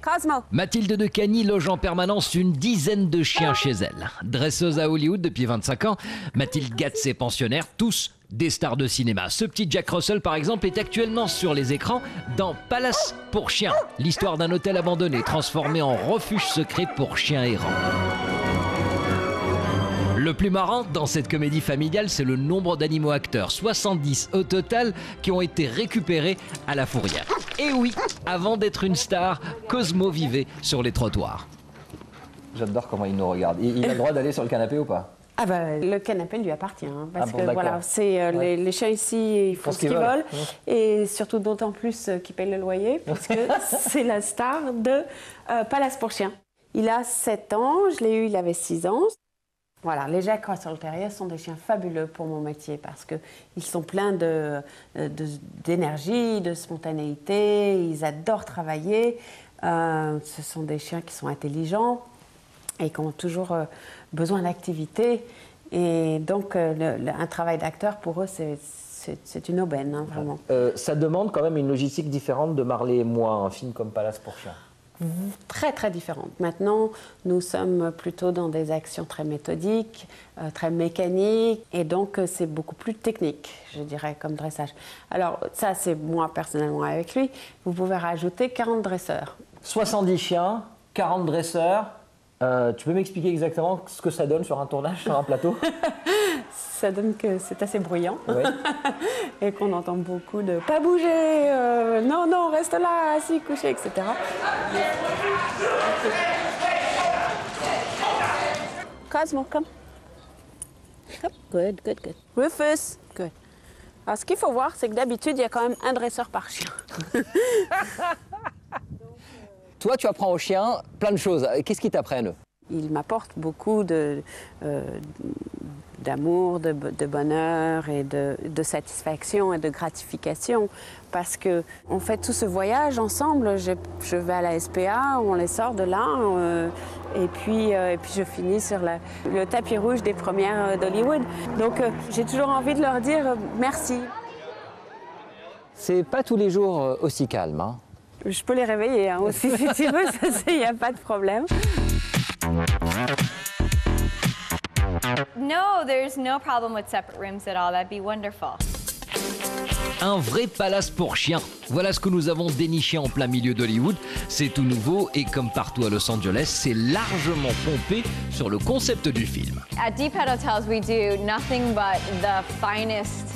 Cosmo. Mathilde de Cagny loge en permanence une dizaine de chiens chez elle. Dresseuse à Hollywood depuis 25 ans, Mathilde gâte ses pensionnaires, tous des stars de cinéma. Ce petit Jack Russell, par exemple, est actuellement sur les écrans dans Palace pour chiens, l'histoire d'un hôtel abandonné transformé en refuge secret pour chiens errants. Le plus marrant dans cette comédie familiale, c'est le nombre d'animaux acteurs, 70 au total, qui ont été récupérés à la fourrière. Et oui, avant d'être une star, Cosmo vivait sur les trottoirs. J'adore comment il nous regarde. Il a le droit d'aller sur le canapé ou pas? Ah bah, le canapé lui appartient, hein, parce bon, que d'accord. voilà, c'est les chiens ici, ils font ce qu'ils veulent, et surtout d'autant plus qu'ils payent le loyer, parce que c'est la star de Palace pour chiens. Il a 7 ans, je l'ai eu, il avait 6 ans. Voilà, les Jack Russell Terriers sont des chiens fabuleux pour mon métier parce qu'ils sont pleins d'énergie, de spontanéité, ils adorent travailler. Ce sont des chiens qui sont intelligents et qui ont toujours besoin d'activité. Et donc, un travail d'acteur, pour eux, c'est une aubaine, hein, vraiment. Ça demande quand même une logistique différente de Marley et moi, un film comme Palace pour chiens. Très, très différente. Maintenant, nous sommes plutôt dans des actions très méthodiques, très mécaniques, et donc c'est beaucoup plus technique, je dirais, comme dressage. Alors, ça, c'est moi, personnellement, avec lui. Vous pouvez rajouter 40 dresseurs. 70 chiens, 40 dresseurs. Tu peux m'expliquer exactement ce que ça donne sur un tournage, sur un plateau? Ça donne que c'est assez bruyant, ouais. Et qu'on entend beaucoup de « pas bouger, non, non, reste là, assis, couché », etc. Cosmo, come. Come. Good, good, good. Rufus, good. Alors, ce qu'il faut voir, c'est que d'habitude, il y a quand même un dresseur par chien. Toi, tu apprends aux chiens plein de choses. Qu'est-ce qu'ils t'apprennent, eux? Ils m'apportent beaucoup d'amour, de bonheur et de satisfaction et de gratification parce qu'on fait tout ce voyage ensemble. Je vais à la SPA, on les sort de là et puis je finis sur le tapis rouge des premières d'Hollywood. Donc j'ai toujours envie de leur dire merci. C'est pas tous les jours aussi calme, hein? Je peux les réveiller hein, aussi si tu veux, il n'y a pas de problème. No, there's no problem with separate rooms at all. That'd be wonderful. Un vrai palace pour chiens. Voilà ce que nous avons déniché en plein milieu d'Hollywood. C'est tout nouveau et comme partout à Los Angeles, c'est largement pompé sur le concept du film. At Deep Pet Hotels, we do nothing but the finest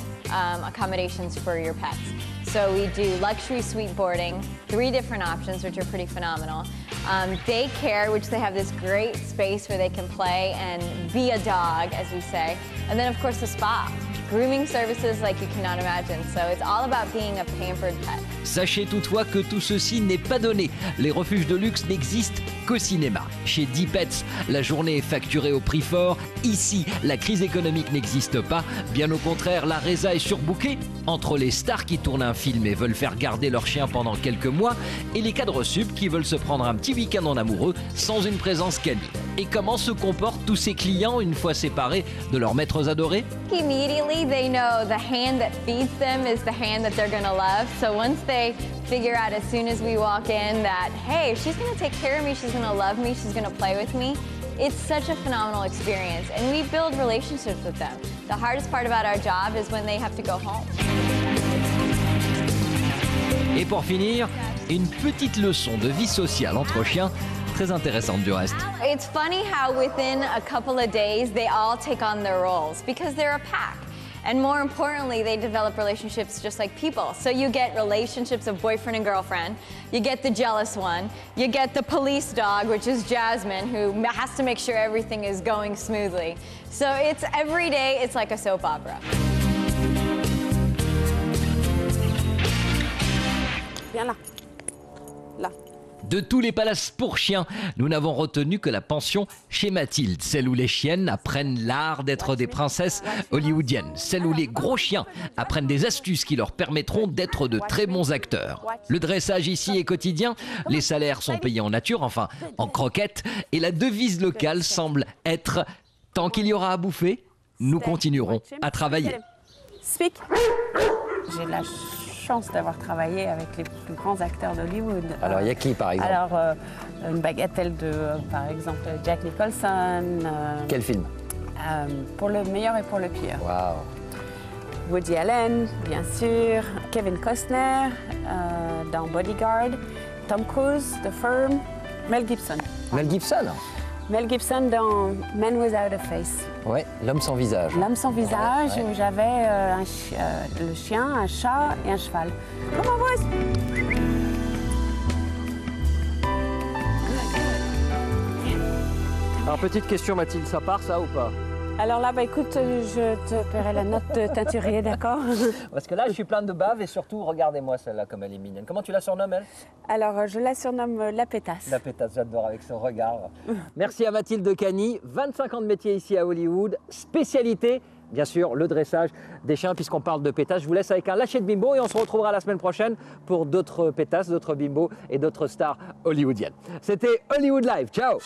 accommodations for your pets. So we do luxury suite boarding, 3 different options, which are pretty phenomenal. Daycare, which they have this great space where they can play and be a dog, as we say. And then, of course, the spa. Grooming services like you cannot imagine. So it's all about being a pampered pet. Sachez toutefois que tout ceci n'est pas donné. Les refuges de luxe n'existent qu'au cinéma. Chez Deep Pets, la journée est facturée au prix fort. Ici, la crise économique n'existe pas. Bien au contraire, la résa est surbookée. Entre les stars qui tournent un film et veulent faire garder leur chien pendant quelques mois et les cadres sub qui veulent se prendre un petit week-end en amoureux sans une présence canine. Et comment se comportent tous ces clients une fois séparés de leurs maîtres adorés? Immediately, they know the hand that feeds them is the hand that they're gonna love. So once they figure out as soon as we walk in that, hey, she's gonna take care of me, she's gonna love me, she's gonna play with me, it's such a phenomenal experience. And we build relationships with them. The hardest part about our job is when they have to go home. Et pour finir, une petite leçon de vie sociale entre chiens, très intéressante du reste. It's funny how within a couple of days they all take on their roles because they're a pack. And more importantly, they develop relationships just like people. So you get relationships of boyfriend and girlfriend, you get the jealous one, you get the police dog, which is Jasmine, who has to make sure everything is going smoothly. So it's every day, it's like a soap opera. Viens là. Là. De tous les palaces pour chiens, nous n'avons retenu que la pension chez Mathilde, celle où les chiennes apprennent l'art d'être des princesses hollywoodiennes, celle où les gros chiens apprennent des astuces qui leur permettront d'être de très bons acteurs. Le dressage ici est quotidien, les salaires sont payés en nature, enfin en croquettes, et la devise locale semble être « tant qu'il y aura à bouffer, nous continuerons à travailler ». Speak. J'ai la chance d'avoir travaillé avec les plus grands acteurs d'Hollywood. Alors, il y a qui, par exemple? Alors, une bagatelle de, par exemple, Jack Nicholson. Quel film? Pour le meilleur et pour le pire. Waouh! Woody Allen, bien sûr. Kevin Costner dans Bodyguard. Tom Cruise, The Firm. Mel Gibson. Mel Gibson? Mel Gibson dans Men Without a Face. Ouais, L'homme sans visage. L'homme sans visage, Ouais. où j'avais le chien, un chat et un cheval. Comment va? Alors, petite question, Mathilde, ça part ça ou pas? Alors là, bah, écoute, je te paierai la note de teinturier, d'accord? Parce que là, je suis plein de bave et surtout, regardez-moi celle-là comme elle est mignonne. Comment tu la surnommes, elle? Alors, je la surnomme la pétasse. La pétasse, j'adore avec son regard. Merci à Mathilde Cany, 25 ans de métier ici à Hollywood, spécialité, bien sûr, le dressage des chiens, puisqu'on parle de pétasse. Je vous laisse avec un lâcher de bimbo et on se retrouvera la semaine prochaine pour d'autres pétasses, d'autres bimbos et d'autres stars hollywoodiennes. C'était Hollywood Live, ciao!